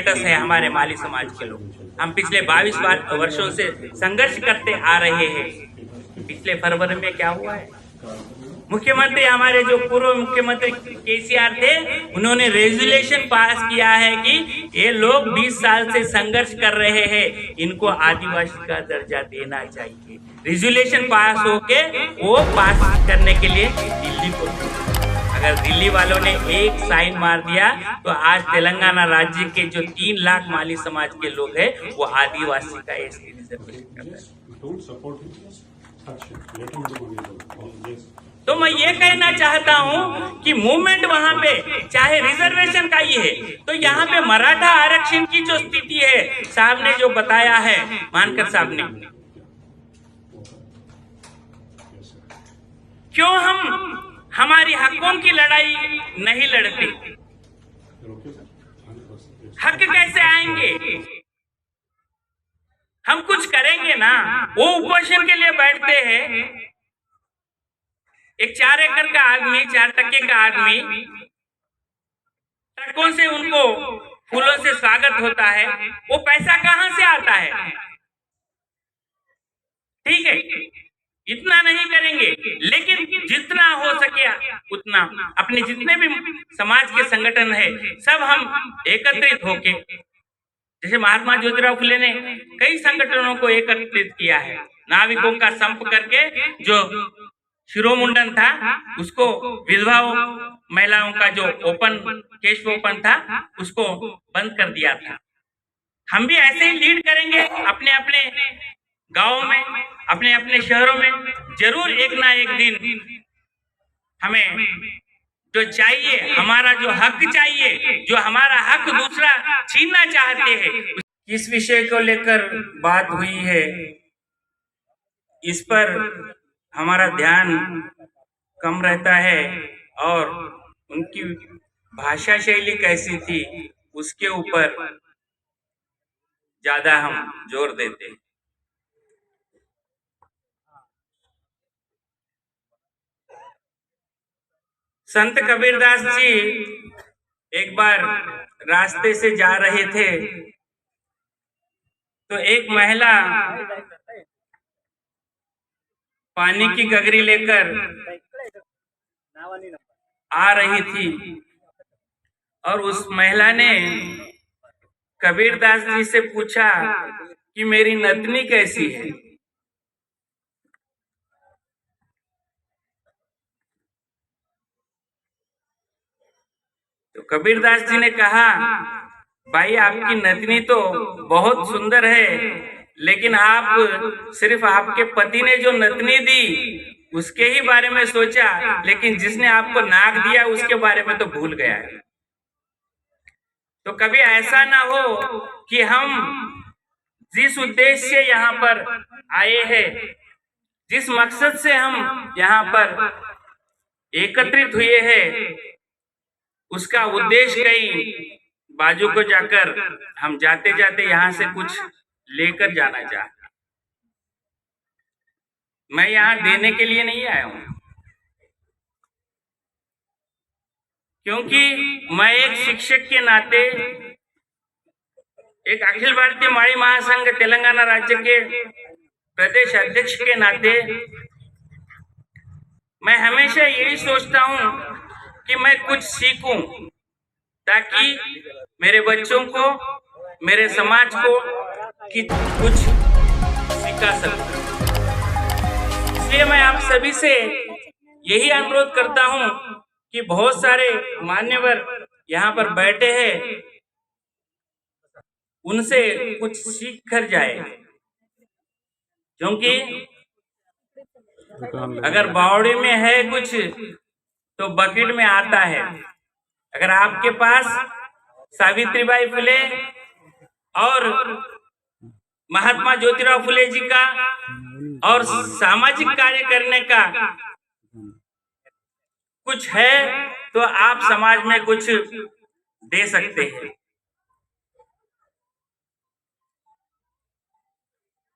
Status है हमारे माली समाज के लोग। हम पिछले 22 वर्षों से संघर्ष करते आ रहे हैं। पिछले फरवरी में क्या हुआ है, मुख्यमंत्री हमारे जो पूर्व मुख्यमंत्री केसीआर थे, उन्होंने रेजोल्यूशन पास किया है कि ये लोग 20 साल से संघर्ष कर रहे हैं, इनको आदिवासी का दर्जा देना चाहिए। रेजोल्यूशन पास होके वो पास करने के लिए दिल्ली को, अगर दिल्ली वालों ने एक साइन मार दिया तो आज तेलंगाना राज्य के जो 3 लाख माली समाज के लोग हैं वो आदिवासी का एसटी रिजर्वेशन कर रहे हैं। तो मैं ये कहना चाहता हूं कि मूवमेंट वहां पे चाहे रिजर्वेशन का ही है, तो यहाँ पे मराठा आरक्षण की जो स्थिति है, साहब ने जो बताया है, मानकर साहब ने, क्यों हम हमारी हकों की लड़ाई नहीं लड़ते? हक कैसे आएंगे? हम कुछ करेंगे ना। वो उपोषण के लिए बैठते हैं, एक 4 एकड़ का आदमी, 4 टके का आदमी, ट्रकों से उनको फूलों से स्वागत होता है, वो पैसा कहां से आता है? ठीक है, इतना नहीं करेंगे, लेकिन जितना हो सके उतना अपने जितने भी समाज के संगठन है सब हम एकत्रित होके, जैसे महात्मा ज्योतिराव फुले ने कई संगठनों को एकत्रित किया है, नाविकों का संप करके जो शिरोमुंडन था उसको, विधवाओं महिलाओं का जो ओपन केश ओपन था उसको बंद कर दिया था। हम भी ऐसे ही लीड करेंगे अपने अपने गांवों में, अपने अपने शहरों में। जरूर एक ना एक दिन हमें जो चाहिए, हमारा जो हक चाहिए, जो हमारा हक दूसरा छीनना चाहते हैं, किस विषय को लेकर बात हुई है इस पर हमारा ध्यान कम रहता है, और उनकी भाषा शैली कैसी थी उसके ऊपर ज्यादा हम जोर देते हैं। संत कबीरदास जी एक बार रास्ते से जा रहे थे तो एक महिला पानी की गगरी लेकर आ रही थी और उस महिला ने कबीरदास जी से पूछा कि मेरी नतनी कैसी है। तो कबीरदास जी ने कहा, भाई आपकी नतनी तो बहुत सुंदर है, लेकिन आप सिर्फ आपके पति ने जो नतनी दी उसके ही बारे में सोचा, लेकिन जिसने आपको नाक दिया उसके बारे में तो भूल गया है। तो कभी ऐसा ना हो कि हम जिस उद्देश्य से यहाँ पर आए हैं, जिस मकसद से हम यहाँ पर एकत्रित हुए हैं, उसका उद्देश्य कहीं बाजू को जाकर हम जाते जाते यहाँ से कुछ लेकर जाना चाहते। मैं यहाँ देने के लिए नहीं आया हूँ, क्योंकि मैं एक शिक्षक के नाते, एक अखिल भारतीय माड़ी महासंघ तेलंगाना राज्य के प्रदेश अध्यक्ष के नाते मैं हमेशा यही सोचता हूँ कि मैं कुछ सीखूं, ताकि मेरे बच्चों को, मेरे समाज को कुछ सिखा सकूं। इसलिए मैं आप सभी से यही अनुरोध करता हूं कि बहुत सारे मान्यवर यहाँ पर बैठे हैं, उनसे कुछ सीख कर जाए, क्योंकि अगर बावड़ी में है कुछ तो बकेट में आता है। अगर आपके पास सावित्रीबाई फुले और महात्मा ज्योतिराव फुले जी का और सामाजिक कार्य करने का कुछ है तो आप समाज में कुछ दे सकते हैं।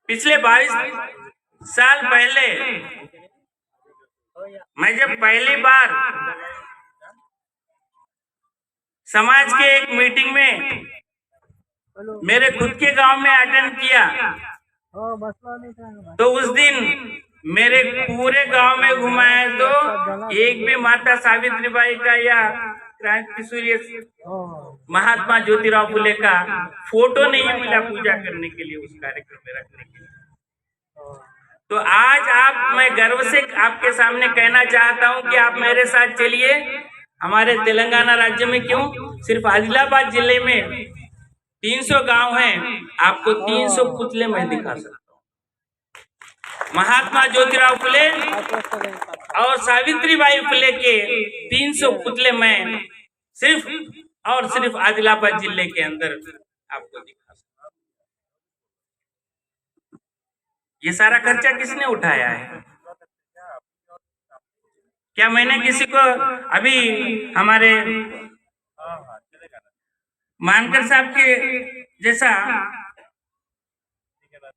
पिछले 22 साल पहले मैं जब पहली बार समाज के एक मीटिंग में मेरे खुद के गांव में अटेंड किया तो उस दिन मेरे पूरे गांव में घुमाए तो एक भी माता सावित्रीबाई का या क्रांति सूर्य महात्मा ज्योतिराव फुले का फोटो नहीं मिला पूजा करने के लिए, उस कार्यक्रम में रखने के लिए। तो आज मैं गर्व से आपके सामने कहना चाहता हूं कि आप मेरे साथ चलिए। हमारे तेलंगाना राज्य में क्यों, सिर्फ आदिलाबाद जिले में 300 गांव हैं, आपको 300 पुतले मैं दिखा सकता हूँ। महात्मा ज्योतिराव फुले और सावित्रीबाई फुले के 300 पुतले मैं सिर्फ और सिर्फ आदिलाबाद जिले के अंदर आपको दिखा सकता हूँ। ये सारा खर्चा किसने उठाया है? क्या मैंने किसी को, अभी हमारे मानकर साहब के जैसा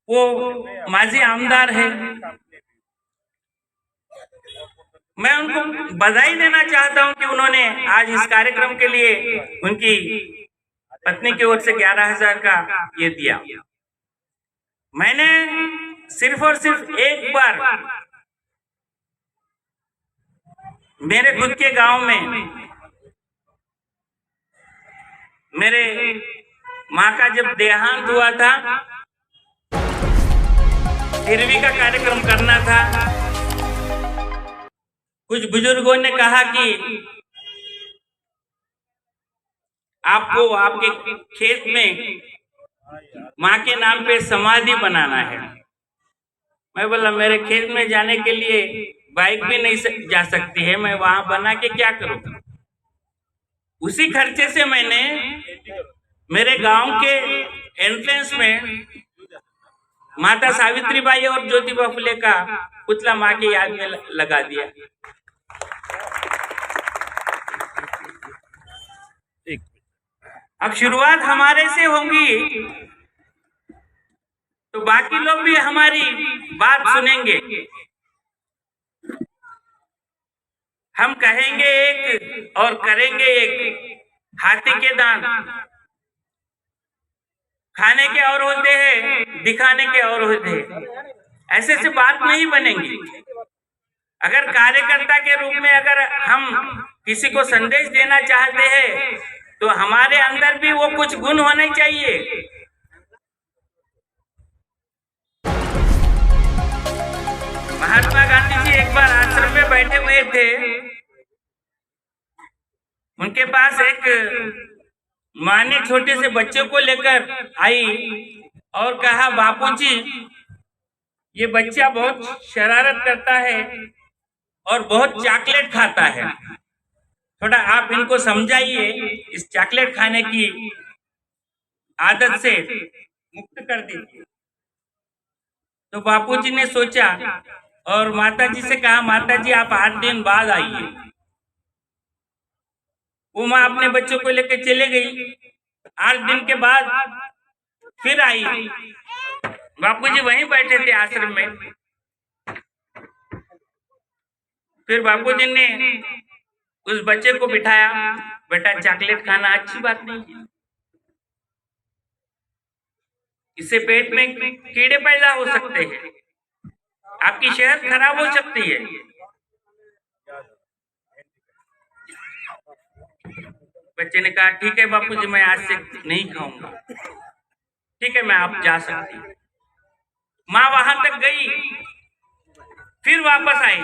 वो माजी आमदार है, मैं उनको बधाई देना चाहता हूं कि उन्होंने आज इस कार्यक्रम के लिए उनकी पत्नी की ओर से 11,000 का ये दिया। मैंने सिर्फ और सिर्फ एक बार मेरे खुद के गांव में मेरे माँ का जब देहांत हुआ था, 13वीं का कार्यक्रम करना था। कुछ बुजुर्गों ने कहा कि आपको आपके खेत में माँ के नाम पे समाधि बनाना है। मैं बोला मेरे खेत में जाने के लिए बाइक भी नहीं जा सकती है, मैं वहां बना के क्या करूं? उसी खर्चे से मैंने मेरे गांव के एंट्रेंस में माता सावित्रीबाई और ज्योतिबा फुले का पुतला माँ के याद में लगा दिया। अब शुरुआत हमारे से होगी तो बाकी लोग भी हमारी बात सुनेंगे। हम कहेंगे एक और करेंगे एक। हाथी के दांत खाने के और होते हैं, दिखाने के और होते हैं। ऐसे से बात नहीं बनेगी। अगर कार्यकर्ता के रूप में अगर हम किसी को संदेश देना चाहते हैं तो हमारे अंदर भी वो कुछ गुण होने चाहिए। महात्मा गांधी जी एक बार आश्रम में बैठे हुए थे, उनके पास एक माँ ने छोटे से बच्चे को लेकर आई और कहा, बापूजी ये बच्चा बहुत शरारत करता है और बहुत चॉकलेट खाता है, थोड़ा आप इनको समझाइए, इस चॉकलेट खाने की आदत से मुक्त कर दीजिए। तो बापूजी ने सोचा और माताजी से कहा, माताजी आप 8 दिन बाद आइए। वो माँ अपने बच्चों को लेकर चले गई। 8 दिन के बाद फिर आई। बापूजी वहीं बैठे थे आश्रम में। फिर बापूजी ने उस बच्चे को बिठाया, बेटा चॉकलेट खाना अच्छी बात नहीं है, इससे पेट में कीड़े पैदा हो सकते हैं, आपकी सेहत खराब हो सकती है। बच्चे ने कहा, ठीक है बापूजी मैं आज से नहीं खाऊंगा। ठीक है मैं आप जा सकती। माँ वहां तक गई, फिर वापस आई।